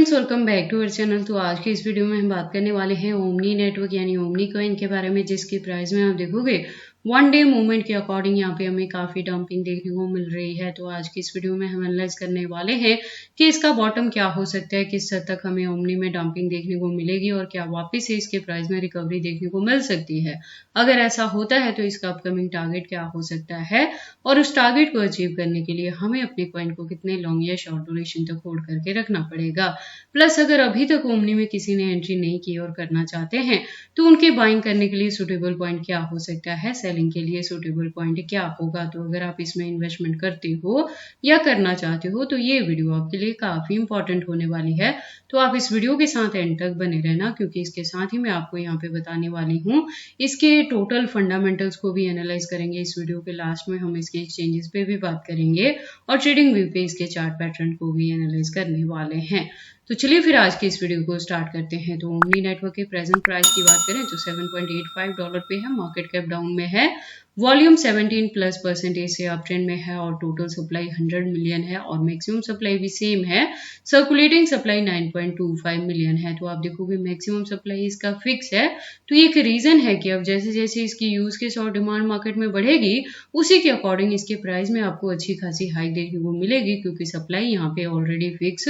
Friends, welcome back to our channel. तो आज की इस वीडियो में हम बात करने वाले हैं ओमनी नेटवर्क यानी ओमनी कॉइन के बारे में, जिसकी प्राइस में आप देखोगे वन डे मूवमेंट के अकॉर्डिंग यहाँ पे हमें काफी डंपिंग देखने को मिल रही है। तो आज की इस वीडियो में हम एनालाइज करने वाले हैं कि इसका बॉटम क्या हो सकता है, किस हद तक हमें ओमनी में डंपिंग देखने को मिलेगी और क्या वापस से इसके प्राइस में रिकवरी देखने को मिल सकती है। अगर ऐसा होता है तो इसका अपकमिंग टारगेट क्या हो सकता है और उस टारगेट को अचीव करने के लिए हमें अपने कॉइन को कितने लॉन्ग या शॉर्ट ड्यूरेशन तक होल्ड करके रखना पड़ेगा। प्लस अगर अभी तक ओमनी में किसी ने एंट्री नहीं की और करना चाहते हैं तो उनके बाइंग करने के लिए सुटेबल पॉइंट क्या हो सकता है, सेलिंग के लिए सुटेबल पॉइंट क्या होगा। तो अगर आप इसमें इन्वेस्टमेंट करते हो या करना चाहते हो तो ये वीडियो आपके लिए काफी इंपॉर्टेंट होने वाली है। तो आप इस वीडियो के साथ एंड तक बने रहना, क्योंकि इसके साथ ही मैं आपको यहाँ पे बताने वाली हूँ इसके टोटल फंडामेंटल्स को भी एनालाइज करेंगे। इस वीडियो के लास्ट में हम इसके एक्सचेंजेस पे भी बात करेंगे और ट्रेडिंग व्यू पे इसके चार्ट पैटर्न को भी एनालाइज करने वाले हैं। तो चलिए फिर आज की इस वीडियो को स्टार्ट करते हैं। तो ओमनी नेटवर्क के प्रेजेंट प्राइस की बात करें तो $7.85 पे है, मार्केट कैप डाउन में है, वॉल्यूम 17+% से अप ट्रेंड में है और टोटल सप्लाई 100 मिलियन है और मैक्सिमम सप्लाई भी सेम है। सर्कुलेटिंग सप्लाई 9.25 मिलियन है। तो आप देखोगे मैक्सिमम सप्लाई इसका फिक्स है। तो ये एक रीजन है कि अब जैसे जैसे इसकी यूज केस और डिमांड मार्केट में बढ़ेगी उसी के अकॉर्डिंग इसके प्राइस में आपको अच्छी खासी हाइक देखने को मिलेगी, क्योंकि सप्लाई यहाँ पे ऑलरेडी फिक्स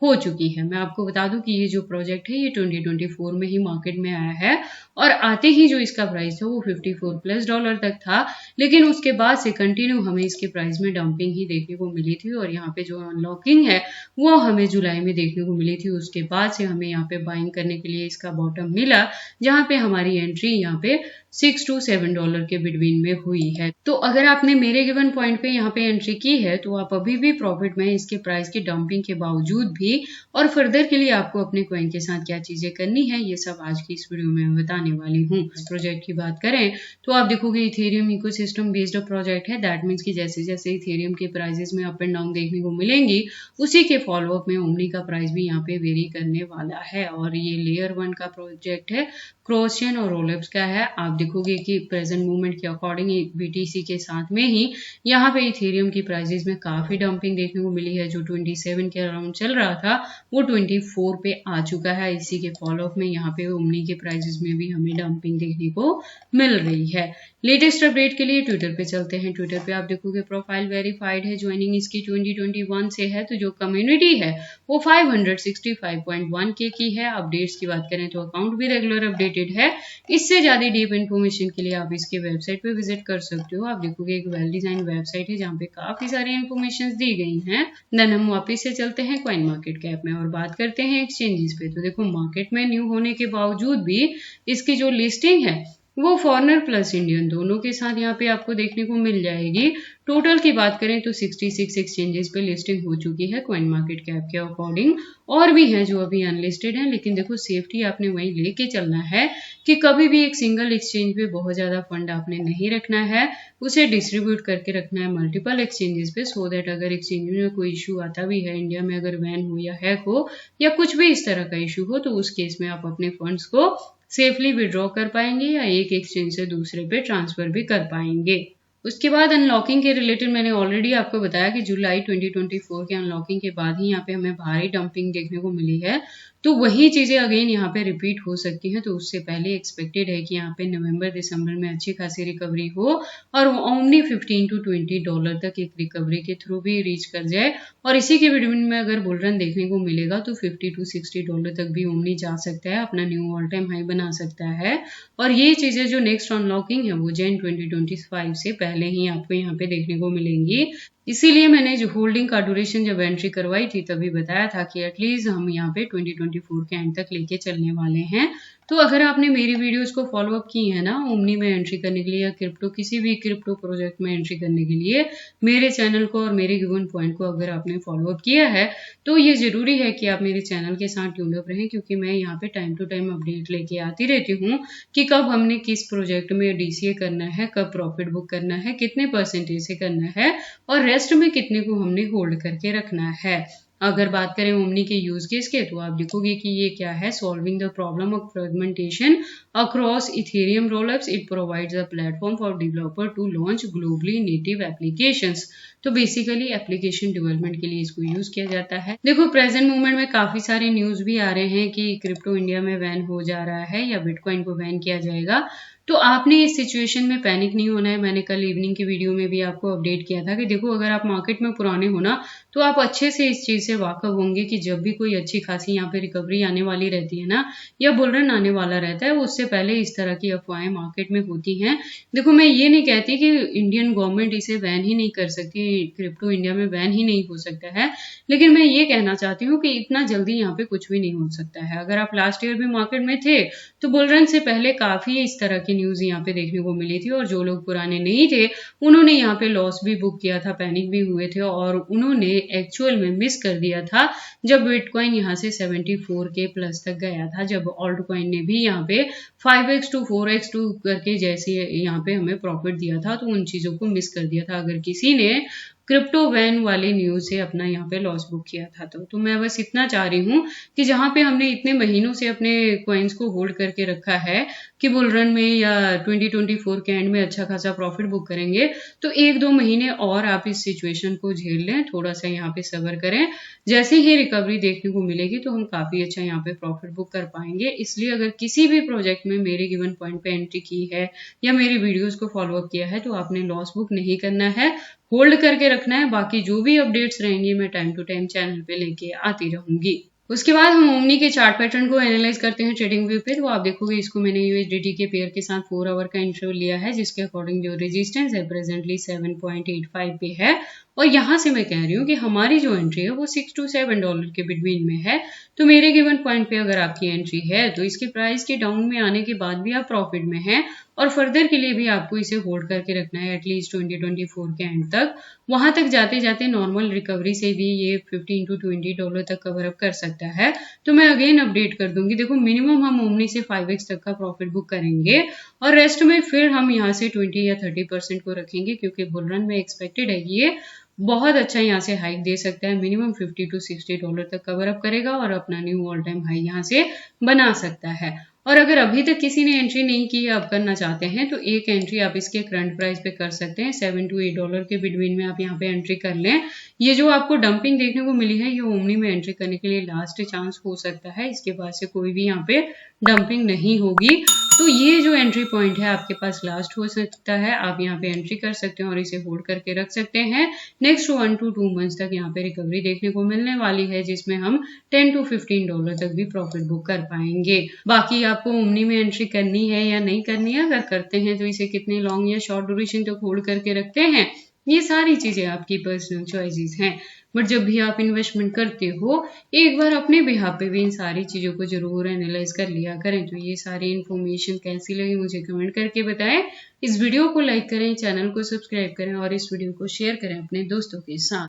हो चुकी है। मैं आपको बता दूं कि ये जो प्रोजेक्ट है ये 2024 में ही मार्केट में आया है और आते ही जो इसका प्राइस था वो $54+ तक था, लेकिन उसके बाद से कंटिन्यू हमें इसके प्राइस में डंपिंग ही देखने को मिली थी और यहाँ पे जो अनलॉकिंग है वो हमें जुलाई में देखने को मिली थी। उसके बाद से हमें यहाँ पे बाइंग करने के लिए इसका बॉटम मिला, जहाँ पे हमारी एंट्री यहाँ पे $6 to $7 के बिटवीन में हुई है। तो अगर आपने मेरे गिवन पॉइंट पे यहाँ पे एंट्री की है तो आप अभी भी प्रॉफिट में इसके प्राइस की डंपिंग के बावजूद भी, और फर्दर के लिए आपको अपने कॉइन के साथ क्या चीजें करनी है ये सब आज की इस वीडियो में मैं बताने वाली हूँ। इस प्रोजेक्ट की बात करें तो आप देखोगे इथेरियम इकोसिस्टम बेस्ड प्रोजेक्ट है। दैट मीन्स कि जैसे जैसे इथेरियम के प्राइसेस में अप एंड डाउन देखने को मिलेंगी उसी के फॉलोअप में ओमनी का प्राइस भी यहाँ पे वेरी करने वाला है। और ये लेयर 1 का प्रोजेक्ट है, क्रॉस चेन और रोलअप्स का है। आप देखोगे कि प्रेजेंट मूवमेंट के अकॉर्डिंग बीटीसी के साथ में ही यहाँ पे इथेरियम की प्राइसेस में काफी डंपिंग देखने को मिली है। जो 27 के अराउंड चल रहा था वो 24 पे आ चुका है। इसी के फॉलोअप में यहाँ पे ओमनी के प्राइसेस में भी हमें डंपिंग देखने को मिल रही है। लेटेस्ट अपडेट के लिए ट्विटर पे चलते हैं। ट्विटर पे आप देखोगे प्रोफाइल वेरीफाइड है, ज्वाइनिंग इसकी 2021 से है। तो जो कम्युनिटी है वो 565.1K की है। अपडेट्स की बात करें तो अकाउंट भी रेगुलर अपडेटेड है। इससे ज्यादा डीप इन्फॉर्मेशन के लिए आप इसके वेबसाइट पे विजिट कर सकते हो। आप देखोगे एक वेल डिजाइन वेबसाइट है जहाँ पे काफी सारी इन्फॉर्मेशन दी गई हैं। देन हम वापस से चलते हैं कॉइन मार्केट कैप में और बात करते हैं एक्सचेंजेस पे। तो देखो मार्केट में न्यू होने के बावजूद भी इसकी जो लिस्टिंग है वो फॉरेनर प्लस इंडियन दोनों के साथ यहाँ पे आपको देखने को मिल जाएगी। टोटल की बात करें तो 66 एक्सचेंजेस पे लिस्टिंग हो चुकी है कॉइन मार्केट कैप के अकॉर्डिंग, और भी हैं जो अभी अनलिस्टेड हैं। लेकिन देखो सेफ्टी आपने वहीं लेके चलना है कि कभी भी एक सिंगल एक्सचेंज पे बहुत ज्यादा फंड आपने नहीं रखना है, उसे डिस्ट्रीब्यूट करके रखना है मल्टीपल एक्सचेंजेस पे, सो दैट अगर एक्सचेंज में कोई इशू आता भी है, इंडिया में अगर बैन हो या हैक हो या कुछ भी इस तरह का इशू हो, तो उस केस में आप अपने फंड्स को सेफली विड्रॉ कर पाएंगे या एक एक्सचेंज से दूसरे पे ट्रांसफर भी कर पाएंगे। उसके बाद अनलॉकिंग के रिलेटेड मैंने ऑलरेडी आपको बताया कि जुलाई 2024 के अनलॉकिंग के बाद ही यहाँ पे हमें भारी डंपिंग देखने को मिली है। तो वही चीजें अगेन यहाँ पे रिपीट हो सकती हैं। तो उससे पहले एक्सपेक्टेड है कि यहाँ पे नवंबर दिसंबर में अच्छी खासी रिकवरी हो और ओमनी $15 to $20 तक एक रिकवरी के थ्रू भी रीच कर जाए, और इसी के बिटवीन में अगर बुलरन देखने को मिलेगा तो $50 to $60 तक भी ओमनी जा सकता है, अपना न्यू ऑल टाइम हाई बना सकता है। और ये चीजें जो नेक्स्ट अनलॉकिंग है वो जैन 2025 से पहले ही आपको यहाँ पे देखने को मिलेंगी। इसीलिए मैंने जो होल्डिंग का ड्यूरेशन जब एंट्री करवाई थी तभी बताया था कि एटलीस्ट हम यहाँ पे 2024 के एंड तक लेके चलने वाले हैं। तो अगर आपने मेरी वीडियोस को फॉलो अप की है ना ओमनी में एंट्री करने के लिए या क्रिप्टो किसी भी क्रिप्टो प्रोजेक्ट में एंट्री करने के लिए, मेरे चैनल को और मेरे गिवन पॉइंट को अगर आपने फॉलो अप किया है तो ये जरूरी है कि आप मेरे चैनल के साथ ट्यून अप रहें, क्योंकि मैं यहाँ पे टाइम टू टाइम अपडेट लेके आती रहती हूँ कि कब हमने किस प्रोजेक्ट में डीसीए करना है, कब प्रॉफिट बुक करना है, कितने परसेंटेज से करना है और रेस्ट में कितने को हमने होल्ड करके रखना है। अगर बात करें ओमनी के यूज केस के तो आप देखोगे कि ये क्या है, solving the problem of fragmentation across Ethereum rollups, it provides a platform for developer to launch globally native applications. तो बेसिकली एप्लीकेशन डेवलपमेंट के लिए इसको यूज किया जाता है। देखो प्रेजेंट मोमेंट में काफी सारे न्यूज भी आ रहे हैं कि क्रिप्टो इंडिया में बैन हो जा रहा है या बिटकॉइन को बैन किया जाएगा। तो आपने इस सिचुएशन में पैनिक नहीं होना है। मैंने कल इवनिंग की वीडियो में भी आपको अपडेट किया था कि देखो अगर आप मार्केट में पुराने हो ना तो आप अच्छे से इस चीज से वाकफ होंगे कि जब भी कोई अच्छी खासी यहाँ पे रिकवरी आने वाली रहती है ना या बुल रन आने वाला रहता है, उससे पहले इस तरह की अफवाहें मार्केट में होती हैं। देखो मैं ये नहीं कहती कि इंडियन गवर्नमेंट इसे बैन ही नहीं कर सकती, क्रिप्टो इंडिया में बैन ही नहीं हो सकता है, लेकिन मैं ये कहना चाहती हूँ कि इतना जल्दी यहाँ पे कुछ भी नहीं हो सकता है। अगर आप लास्ट ईयर भी मार्केट में थे तो बुल रन से पहले काफी इस तरह की न्यूज यहाँ पे देखने को मिली थी, और जो लोग पुराने नहीं थे उन्होंने यहाँ पे लॉस भी बुक किया था, पैनिक भी हुए थे, और उन्होंने एक्चुअल में मिस कर दिया था जब बिटकॉइन यहाँ से 74K प्लस तक गया था, जब ऑल्ट कॉइन ने भी यहाँ पे 5x to 4x to करके जैसे यहाँ पे हमें प्रॉफिट दिया था, तो उन चीजों को मिस कर दिया था अगर किसी ने क्रिप्टो वैन वाली न्यूज से अपना यहाँ पे लॉस बुक किया था। तो मैं बस इतना चाह रही हूँ कि जहां पे हमने इतने महीनों से अपने कॉइन्स को होल्ड करके रखा है कि बुल रन में या 2024 के एंड में अच्छा खासा प्रॉफिट बुक करेंगे, तो 1-2 महीने और आप इस सिचुएशन को झेल लें, थोड़ा सा यहाँ पे सब्र करें। जैसे ही रिकवरी देखने को मिलेगी तो हम काफी अच्छा यहाँ पे प्रॉफिट बुक कर पाएंगे। इसलिए अगर किसी भी प्रोजेक्ट में मेरे गिवन पॉइंट पे एंट्री की है या मेरी वीडियोस को फॉलो अप किया है तो आपने लॉस बुक नहीं करना है, होल्ड करके रखना है। बाकी जो भी अपडेट्स रहेंगी मैं टाइम टू टाइम चैनल पे लेके आती रहूंगी। उसके बाद हम ओमनी के चार्ट पैटर्न को एनालाइज करते हैं ट्रेडिंग व्यू पे। तो आप देखोगे इसको मैंने यूएसडीटी के पेयर के साथ 4 आवर का इंटरवल लिया है, जिसके अकॉर्डिंग जो रेजिस्टेंस है प्रेजेंटली 7.85 पे है, और यहां से मैं कह रही हूँ कि हमारी जो एंट्री है वो $6 to $7 के बिटवीन में है। तो मेरे गिवन पॉइंट पे अगर आपकी एंट्री है तो इसके प्राइस के डाउन में आने के बाद भी आप प्रॉफिट में हैं, और फर्दर के लिए भी आपको इसे होल्ड करके रखना है एटलीस्ट 2024 के एंड तक। वहां तक जाते जाते नॉर्मल रिकवरी से भी ये $15 to $20 तक कवर अप कर सकता है। तो मैं अगेन अपडेट कर दूंगी। देखो मिनिमम हम ओमनी से 5x तक का प्रॉफिट बुक करेंगे, और रेस्ट में फिर हम यहाँ से 20 या 30% को रखेंगे, क्योंकि बुल रन में एक्सपेक्टेड है कि ये बहुत अच्छा यहाँ से हाइक दे सकता है। मिनिमम $50 to $60 तक कवर अप करेगा और अपना न्यू ऑल टाइम हाई यहाँ से बना सकता है। और अगर अभी तक किसी ने एंट्री नहीं की है, आप करना चाहते हैं, तो एक एंट्री आप इसके करंट प्राइस पे कर सकते हैं। $7 to $8 के बिटवीन में आप यहाँ पे एंट्री कर लें। ये जो आपको डंपिंग देखने को मिली है, ये ओमनी में एंट्री करने के लिए लास्ट चांस हो सकता है। इसके बाद से कोई भी यहाँ पे डंपिंग नहीं होगी। तो ये जो एंट्री पॉइंट है आपके पास लास्ट हो सकता है, आप यहाँ पे एंट्री कर सकते हैं और इसे होल्ड करके रख सकते हैं। नेक्स्ट 1 to 2 मंथ्स तक यहाँ पे रिकवरी देखने को मिलने वाली है, जिसमें हम $10 to $15 तक भी प्रॉफिट बुक कर पाएंगे। बाकी आपको ओमनी में एंट्री करनी है या नहीं करनी है, अगर करते हैं तो इसे कितने लॉन्ग या शॉर्ट ड्यूरेशन तक होल्ड करके रखते हैं, ये सारी चीजें आपकी पर्सनल चॉइसेस हैं। बट जब भी आप इन्वेस्टमेंट करते हो एक बार अपने बिहाफ पे भी इन सारी चीजों को जरूर एनालाइज कर लिया करें। तो ये सारी इन्फॉर्मेशन कैसी लगी मुझे कमेंट करके बताएं। इस वीडियो को लाइक करें, चैनल को सब्सक्राइब करें और इस वीडियो को शेयर करें अपने दोस्तों के साथ।